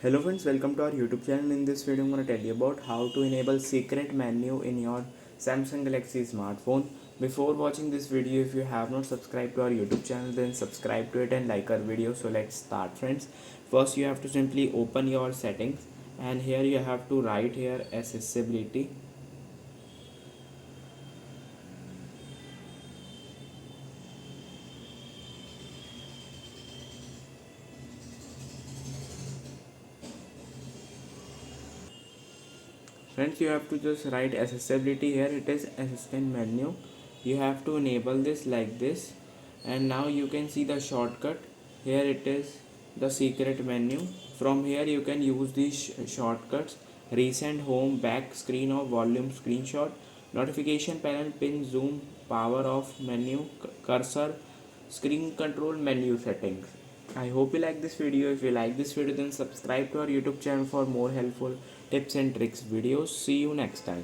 Hello friends, welcome to our YouTube channel. In this video I'm going to tell you about how to enable secret menu in your Samsung Galaxy smartphone. Before watching this video, if you have not subscribed to our YouTube channel, then subscribe to it and like our video. So let's start friends. First you have to simply open your settings, and here you have to write here accessibility. Friends, you have to just write accessibility. Here it is assistant menu. You have to enable this like this, and now you can see the shortcut. Here it is the secret menu. From here you can use these shortcuts: recent, home, back, screen off, volume, screenshot, notification panel, pin, zoom, power off menu, cursor, screen control, menu settings. I hope you like this video. If you like this video, then subscribe to our YouTube channel for more helpful tips and tricks videos. See you next time.